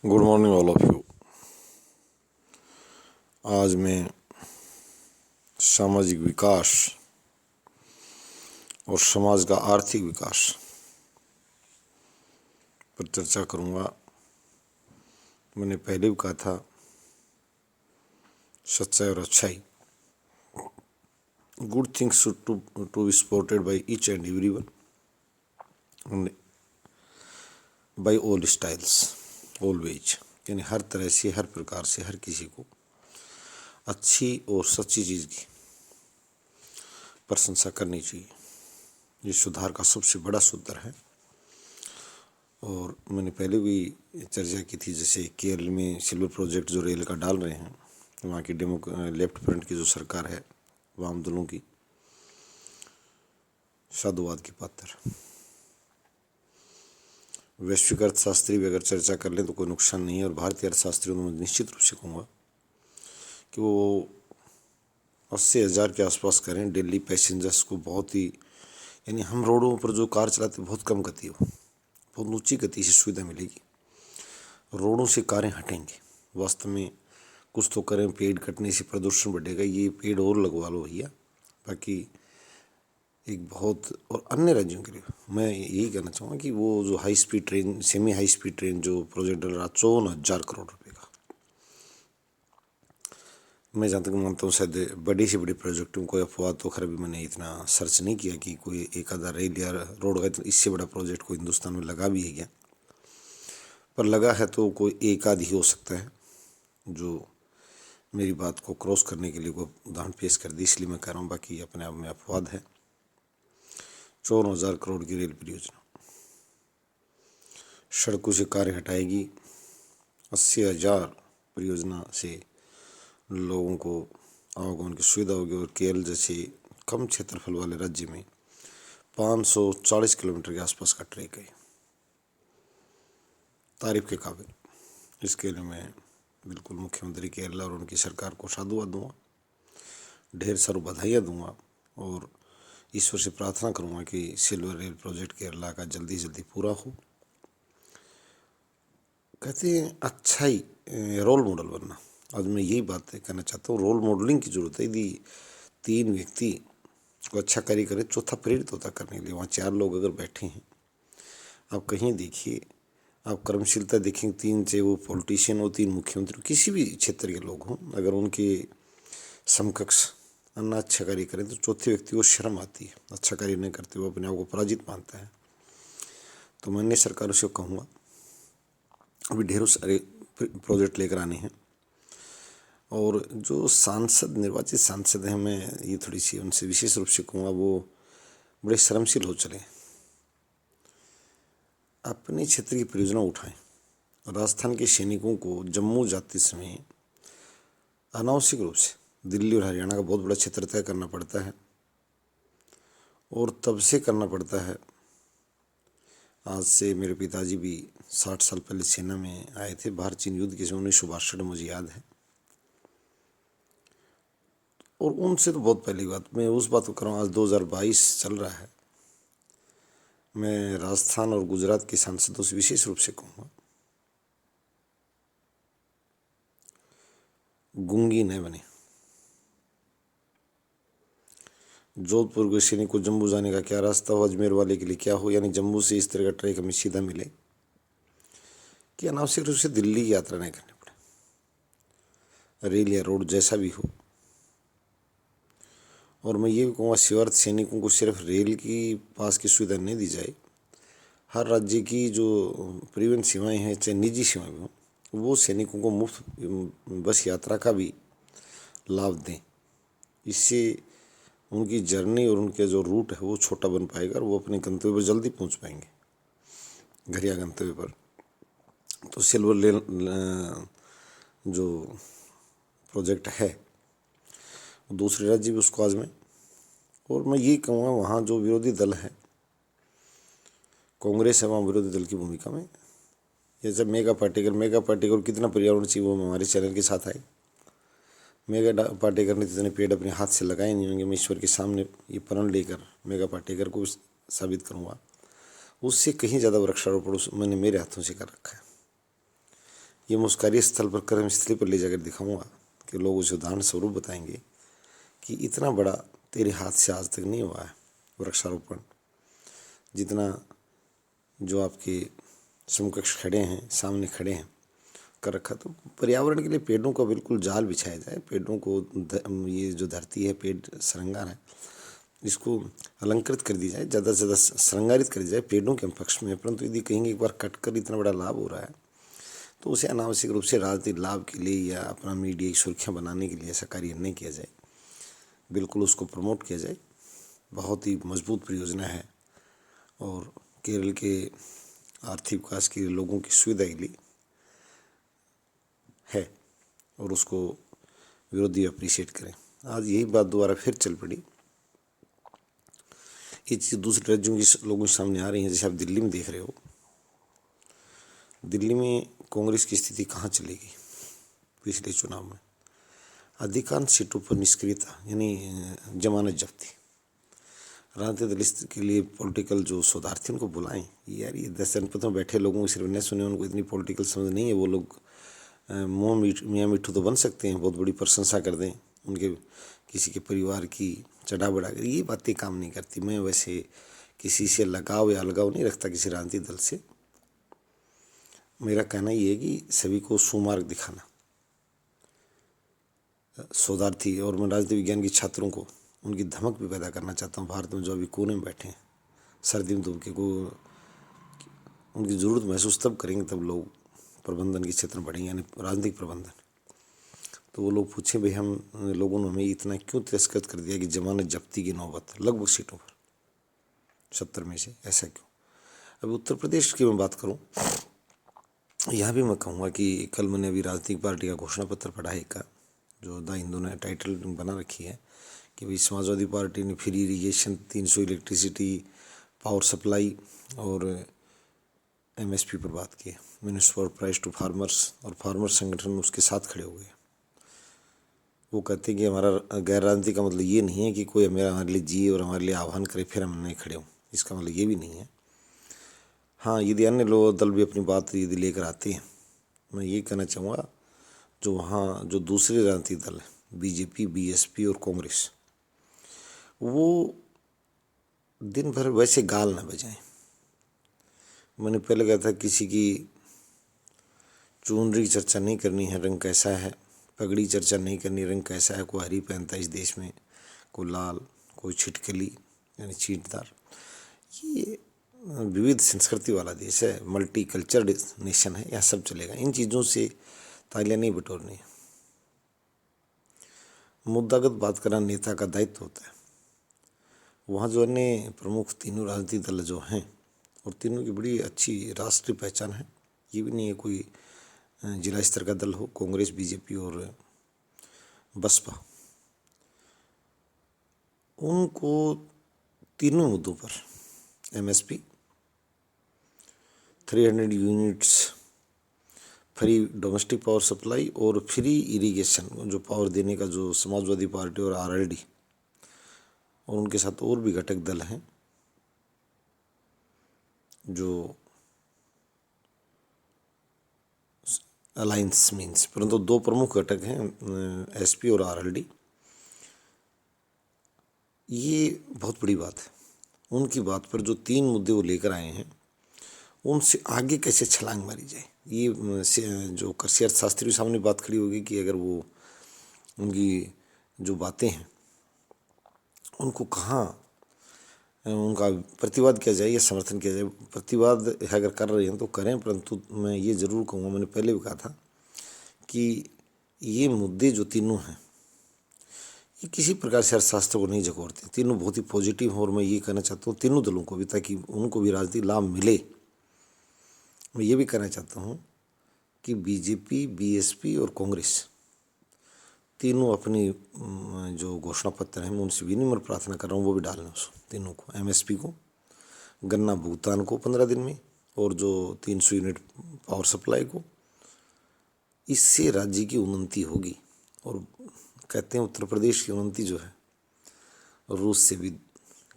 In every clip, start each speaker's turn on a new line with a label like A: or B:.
A: Good morning all of you. आज मैं सामाजिक विकास और समाज का आर्थिक विकास पर चर्चा करूंगा। मैंने पहले भी कहा था, सच्चाई और अच्छाई, good things should to be spotted by each and everyone by all styles always. यानी हर तरह से, हर प्रकार से, हर किसी को अच्छी और सच्ची चीज़ की प्रशंसा करनी चाहिए। ये सुधार का सबसे बड़ा सूत्र है। और मैंने पहले भी चर्चा की थी, जैसे केरल में सिल्वर प्रोजेक्ट जो रेल का डाल रहे हैं, वहाँ की लेफ्ट फ्रंट की जो सरकार है, वाम दलों की, साधुवाद की पात्र। वैश्विक अर्थशास्त्री भी अगर चर्चा कर लें तो कोई नुकसान नहीं है। और भारतीय अर्थशास्त्रियों को मैं निश्चित रूप से कहूँगा कि वो 80,000 के आसपास करें डेली पैसेंजर्स को। बहुत ही, यानी हम रोडों पर जो कार चलाते बहुत कम गति हो, बहुत ऊंची गति से सुविधा मिलेगी। रोडों से कारें हटेंगी। वास्तव में कुछ तो करें, पेड़ कटने से प्रदूषण बढ़ेगा, ये पेड़ और लगवा लो भैया। बाकी एक बहुत, और अन्य राज्यों के लिए मैं यही कहना चाहूँगा कि वो जो high speed train, semi high speed train जो प्रोजेक्ट डल रहा, 54,000 करोड़ रुपए का, मैं जहाँ तक मानता हूँ शायद बड़ी से बड़ी प्रोजेक्ट में कोई अफवाह तो खैर भी मैंने इतना सर्च नहीं किया कि कोई एक आधा रेल या रोड का इससे बड़ा प्रोजेक्ट कोई हिंदुस्तान में लगा भी है क्या। पर लगा है तो कोई एक आध ही हो सकता है जो मेरी बात को क्रॉस करने के लिए कोई उदाहरण पेश कर दी, इसलिए मैं कह रहा हूँ। बाकी अपने आप में अपवाद है। 54,000 करोड़ की रेल परियोजना सड़कों से कारें हटाएगी। 80,000 परियोजना से लोगों को आवागमन की सुविधा होगी। और केरल जैसे कम क्षेत्रफल वाले राज्य में 540 किलोमीटर के आसपास का ट्रैक है, तारीफ के काबिल। इसके लिए मैं बिल्कुल मुख्यमंत्री केरल और उनकी सरकार को साधुवाद दूंगा, ढेर सारी बधाइयाँ दूंगा और ईश्वर से प्रार्थना करूंगा कि सिल्वर रेल प्रोजेक्ट केरला का जल्दी जल्दी पूरा हो। कहते हैं अच्छाई, रोल मॉडल बनना। आज मैं यही बात कहना चाहता हूँ, रोल मॉडलिंग की जरूरत है। यदि 3 व्यक्ति को अच्छा कार्य करे, चौथा प्रेरित होता करने के लिए। वहाँ 4 लोग अगर बैठे हैं, आप कहीं देखिए, आप कर्मशीलता देखेंगे, 3 चाहे वो पॉलिटिशियन हो, 3 मुख्यमंत्री, किसी भी क्षेत्र के लोग हों, अगर उनके समकक्ष अन्ना अच्छा कार्य करें तो चौथे व्यक्ति को शर्म आती है। अच्छा कार्य नहीं करते वो अपने आप को पराजित मानता है। तो मैं अन्य सरकारों से कहूँगा, अभी ढेरों सारे प्रोजेक्ट लेकर आने हैं। और जो सांसद, निर्वाचित सांसद हैं, मैं ये थोड़ी सी उनसे विशेष रूप से कहूँगा, वो बड़े श्रमशील हो चले, अपने क्षेत्र की परियोजना उठाएं। राजस्थान के सैनिकों को जम्मू जाते समय अनावश्यक रूप से दिल्ली और हरियाणा का बहुत बड़ा क्षेत्र तय करना पड़ता है, और तब से करना पड़ता है। आज से मेरे पिताजी भी 60 साल पहले सेना में आए थे, भारत चीन युद्ध के समय 1962, मुझे याद है। और उनसे तो बहुत पहले की बात, मैं उस बात को कर रहा हूँ। आज 2022 चल रहा है। मैं राजस्थान और गुजरात के सांसदों से विशेष रूप से कहूँगा, गूंगी न बने। जोधपुर के सैनिक को जम्मू जाने का क्या रास्ता हो, अजमेर वाले के लिए क्या हो, यानी जम्मू से इस तरह का ट्रैक हमें सीधा मिले कि अनावश्यक रूप से दिल्ली की यात्रा नहीं करनी पड़े, रेल या रोड जैसा भी हो। और मैं ये भी कहूँगा, सीमावर्ती सैनिकों को सिर्फ रेल की पास की सुविधा नहीं दी जाए, हर राज्य की जो परिवहन सेवाएं हैं, चाहे निजी सेवाएं हों, वो सैनिकों को मुफ्त बस यात्रा का भी लाभ दें। इससे उनकी जर्नी और उनके जो रूट है वो छोटा बन पाएगा और वो अपने गंतव्य पर जल्दी पहुंच पाएंगे, घर या गंतव्य पर। तो सिल्वर लेन जो प्रोजेक्ट है, दूसरे राज्य भी उसको आजमाएं। और मैं ये कहूँगा, वहाँ जो विरोधी दल है, कांग्रेस है, वहाँ विरोधी दल की भूमिका में, जैसे मेगा पार्टिकल कितना पर्यावरण चाहिए, वो हमारे चैनल के साथ आए। मेगा पार्टिकल ने इतने पेड़ अपने हाथ से लगाए नहीं होंगे। मैं ईश्वर के सामने ये प्रण लेकर मेगा पार्टिकल को साबित करूँगा, उससे कहीं ज़्यादा वृक्षारोपण मैंने मेरे हाथों से कर रखा है। ये मैं उस कार्यस्थल पर, कर्मस्थली पर ले जाकर दिखाऊंगा कि लोग उसे उदाहरण स्वरूप बताएंगे कि इतना बड़ा तेरे हाथ से आज तक नहीं हुआ है वृक्षारोपण, जितना जो आपके समकक्ष खड़े हैं, सामने खड़े हैं, कर रखा। तो पर्यावरण के लिए पेड़ों का बिल्कुल जाल बिछाया जाए। पेड़ों को ये जो धरती है, पेड़ श्रृंगार है, इसको अलंकृत कर दी जाए, ज़्यादा से ज़्यादा श्रृंगारित कर दी जाए। पेड़ों के पक्ष में, परंतु यदि कहेंगे एक बार कट कर इतना बड़ा लाभ हो रहा है तो उसे अनावश्यक रूप से राजनीतिक लाभ के लिए या अपना मीडिया की सुर्खियाँ बनाने के लिए ऐसा कार्य नहीं किया जाए, बिल्कुल उसको प्रमोट किया जाए। बहुत ही मजबूत परियोजना है और केरल के आर्थिक विकास के लोगों की सुविधा के लिए है और उसको विरोधी अप्रिशिएट करें। आज यही बात दोबारा फिर चल पड़ी। ये चीज़ दूसरे राज्यों के लोगों के सामने आ रही है। जैसे आप दिल्ली में देख रहे हो, दिल्ली में कांग्रेस की स्थिति कहाँ चलेगी। पिछले चुनाव में अधिकांश सीटों पर निष्क्रियता यानी जमानत जब्ती। राजनीतिक दल के लिए पॉलिटिकल जो शोधार्थी उनको बुलाएं। यार ये 10 जनपदों में बैठे लोगों को सिर्फ न सुने, उनको इतनी पॉलिटिकल समझ नहीं है। वो लोग मियाँ मिट्ठू तो बन सकते हैं, बहुत बड़ी प्रशंसा कर दें उनके किसी के परिवार की, चढ़ा बढ़ा कर, ये बातें काम नहीं करती। मैं वैसे किसी से लगाव या अलगाव नहीं रखता किसी राजनीतिक दल से। मेरा कहना ये है कि सभी को सुमार्ग दिखाना, शोधार्थी और मैं राजनीति विज्ञान के छात्रों को उनकी धमक भी पैदा करना चाहता हूँ। भारत में जो अभी कोने में बैठे हैं, सर्दी में दुबके को, उनकी ज़रूरत महसूस तब करेंगे तब लोग प्रबंधन के क्षेत्र में बढ़ेंगे, यानी राजनीतिक प्रबंधन। तो वो लोग पूछें भाई हम लोगों ने हमें इतना क्यों तिरस्कृत कर दिया कि जमानत जब्ती की नौबत लगभग सीटों पर 70 में से, ऐसा क्यों। अभी उत्तर प्रदेश की मैं बात करूं, यहाँ भी मैं कहूँगा कि कल मैंने अभी राजनीतिक पार्टी का घोषणा पत्र पढ़ा है का, जो द हिंदू ने टाइटल बना रखी है कि भाई समाजवादी पार्टी ने free irrigation, 300 electricity, power supply और MSP पर बात की है, म्यूनिसिपल प्राइस टू फार्मर्स, और फार्मर संगठन उसके साथ खड़े हो गए। वो कहते हैं कि हमारा गैर राजनीति का मतलब ये नहीं है कि कोई हमारे लिए जिए और हमारे लिए आह्वान करे फिर हम नहीं खड़े हों, इसका मतलब ये भी नहीं है। हाँ, यदि अन्य लोग दल भी अपनी बात यदि लेकर आते हैं, मैं ये कहना चाहूँगा जो वहाँ जो दूसरे राजनीतिक दल हैं, BJP, BSP और कांग्रेस, वो दिन भर वैसे गाल न बजाएं। मैंने पहले कहा था किसी की चुनरी की चर्चा नहीं करनी है, रंग कैसा है, पगड़ी चर्चा नहीं करनी, रंग कैसा है। कोई हरी पहनता है इस देश में, कोई लाल, कोई छिटकली यानी छींटदार। ये विविध संस्कृति वाला देश है, मल्टी कल्चर नेशन है, यहाँ सब चलेगा। इन चीज़ों से तालियां नहीं बटोरनी। मुद्दागत बात करना नेता का दायित्व होता है। वहाँ जो अन्य प्रमुख तीनों राजनीतिक दल जो हैं, और तीनों की बड़ी अच्छी राष्ट्रीय पहचान है। ये भी नहीं है कोई जिला स्तर का दल हो, कांग्रेस, BJP और बसपा। उनको तीनों मुद्दों पर MSP, 300 units free domestic power supply और फ्री इरिगेशन जो पावर देने का जो समाजवादी पार्टी और RLD और उनके साथ और भी घटक दल हैं जो अलायंस मीन्स, परंतु दो प्रमुख घटक हैं SP और RLD। ये बहुत बड़ी बात है। उनकी बात पर जो 3 मुद्दे वो लेकर आए हैं, उनसे आगे कैसे छलांग मारी जाए। ये जो कृषि अर्थशास्त्री के सामने बात खड़ी होगी कि अगर वो उनकी जो बातें हैं उनको कहाँ उनका प्रतिवाद किया जाए या समर्थन किया जाए। प्रतिवाद अगर कर रहे हैं तो करें, परंतु मैं ये ज़रूर कहूँगा, मैंने पहले भी कहा था कि ये मुद्दे जो तीनों हैं ये किसी प्रकार से अर्थशास्त्र को नहीं झकोरते। तीनों बहुत ही पॉजिटिव हैं और मैं ये कहना चाहता हूँ तीनों दलों को भी, ताकि उनको भी राजनीतिक लाभ मिले। मैं ये भी कहना चाहता हूँ कि BJP, BSP और कांग्रेस तीनों अपनी जो घोषणा पत्र हैं, मैं उनसे विनम्र प्रार्थना कर रहा हूँ वो भी डालना उसको, तीनों को, MSP को, गन्ना भुगतान को 15 दिन में, और जो 300 यूनिट पावर सप्लाई को। इससे राज्य की उन्नति होगी। और कहते हैं उत्तर प्रदेश की उन्नति जो है रूस से भी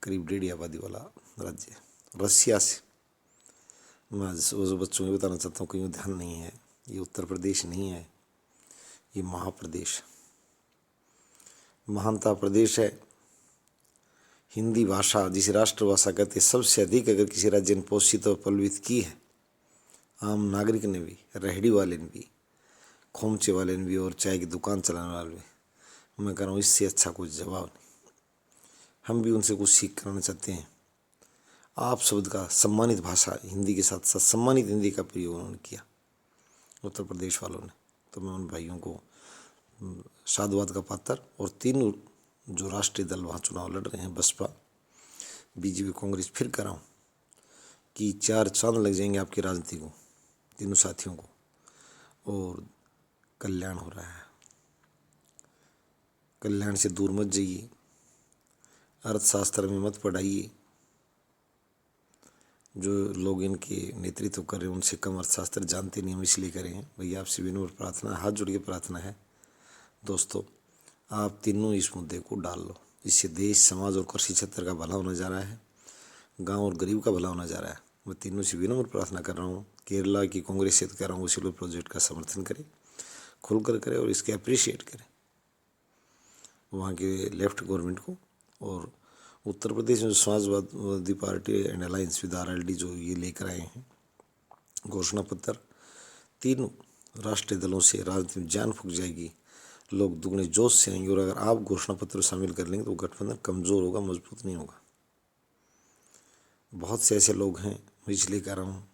A: करीब 1.5 आबादी वाला राज्य है, रसिया से। मैं आज वो जो बच्चों को बताना चाहता हूँ, कहीं ध्यान नहीं है, ये उत्तर प्रदेश नहीं है, ये महाप्रदेश है, महानता प्रदेश है। हिंदी भाषा जिसे राष्ट्रभाषा कहते हैं, सबसे अधिक अगर किसी राज्य ने पोषित और पल्वित की है, आम नागरिक ने भी, रेहड़ी वाले ने भी, खोमचे वाले ने भी और चाय की दुकान चलाने वाले भी। मैं कह रहा हूँ इससे अच्छा कुछ जवाब नहीं। हम भी उनसे कुछ सीख कराना चाहते हैं। आप शब्द का सम्मानित भाषा हिंदी के साथ साथ सम्मानित हिंदी का प्रयोग उन्होंने किया उत्तर प्रदेश वालों ने। तो मैं उन भाइयों को साधुवाद का पात्र, और तीनों जो राष्ट्रीय दल वहाँ चुनाव लड़ रहे हैं, बसपा, बीजेपी, कांग्रेस, फिर कर रहा हूँ कि 4 चांद लग जाएंगे आपकी राजनीति को, तीनों साथियों को, और कल्याण हो रहा है। कल्याण से दूर मत जाइए, अर्थशास्त्र में मत पढ़ाइए। जो लोग इनके नेतृत्व कर रहे हैं उनसे कम अर्थशास्त्र जानते नहीं, हम इसलिए करें भैया। आपसे विनम्र प्रार्थना, हाथ जोड़ के प्रार्थना है दोस्तों, आप तीनों इस मुद्दे को डाल लो। इससे देश, समाज और कृषि क्षेत्र का भला होने जा रहा है, गांव और गरीब का भला होने जा रहा है। मैं तीनों से विनम्र प्रार्थना कर रहा हूँ। केरला की कांग्रेस से कह रहा हूँ, सिल्वर प्रोजेक्ट का समर्थन करें, खुलकर करें और इसके अप्रिशिएट करें वहाँ के लेफ्ट गवर्नमेंट को। और उत्तर प्रदेश में जो Samajwadi party and alliance with RLD जो ये लेकर आए हैं घोषणा पत्र, तीनों राष्ट्रीय दलों से राजनीति में जान फूंक जाएगी, लोग दुगने जोश से आएंगे। और अगर आप घोषणा पत्र शामिल कर लेंगे तो गठबंधन कमज़ोर होगा, मजबूत नहीं होगा। बहुत से ऐसे लोग हैं, मैं इसलिए कह रहा हूँ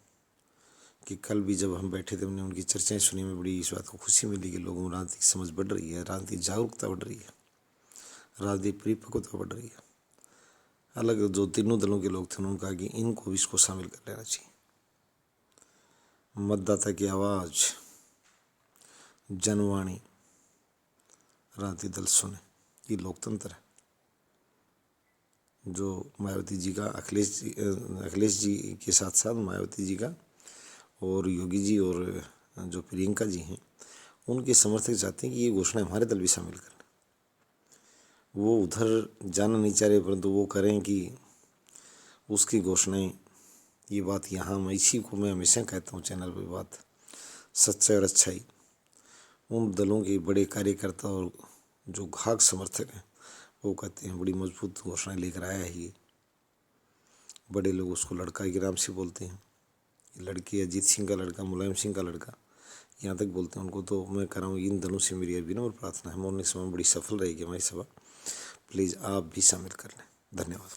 A: कि कल भी जब हम बैठे थे, हमने उनकी चर्चाएं सुनी, में बड़ी इस बात को खुशी मिली कि लोगों में राजनीतिक समझ बढ़ रही है, राजनीतिक जागरूकता बढ़ रही है, राजनीतिक परिपक्वता बढ़ रही है। अलग जो तीनों दलों के लोग थे उन्होंने कहा कि इनको भी इसको शामिल कर लेना चाहिए। मतदाता की आवाज़, जनवाणी, राजनीतिक दल सुने, ये लोकतंत्र है। जो मायावती जी का, अखिलेश जी के साथ साथ मायावती जी का और योगी जी और जो प्रियंका जी हैं, उनके समर्थक चाहते हैं कि ये घोषणा हमारे दल भी शामिल कर लें। वो उधर जाना नहीं चाह रहे, परंतु वो करें कि उसकी घोषणाएं, ये बात यहाँ, मैं इसी को मैं हमेशा कहता हूँ चैनल पर, बात सच्चाई और अच्छाई। उन दलों के बड़े कार्यकर्ता और जो घाक समर्थक हैं वो कहते हैं बड़ी मजबूत घोषणाएं लेकर आया है ये। बड़े लोग उसको लड़का के नाम से बोलते हैं, लड़की अजीत सिंह का लड़का, मुलायम सिंह का लड़का, यहाँ तक बोलते हैं उनको। तो मैं कह रहा हूँ इन दलों से मेरी विनम्र प्रार्थना है, मॉर्निंग समय बड़ी सफल रहेगी हमारी सभा, प्लीज़ आप भी शामिल कर लें। धन्यवाद।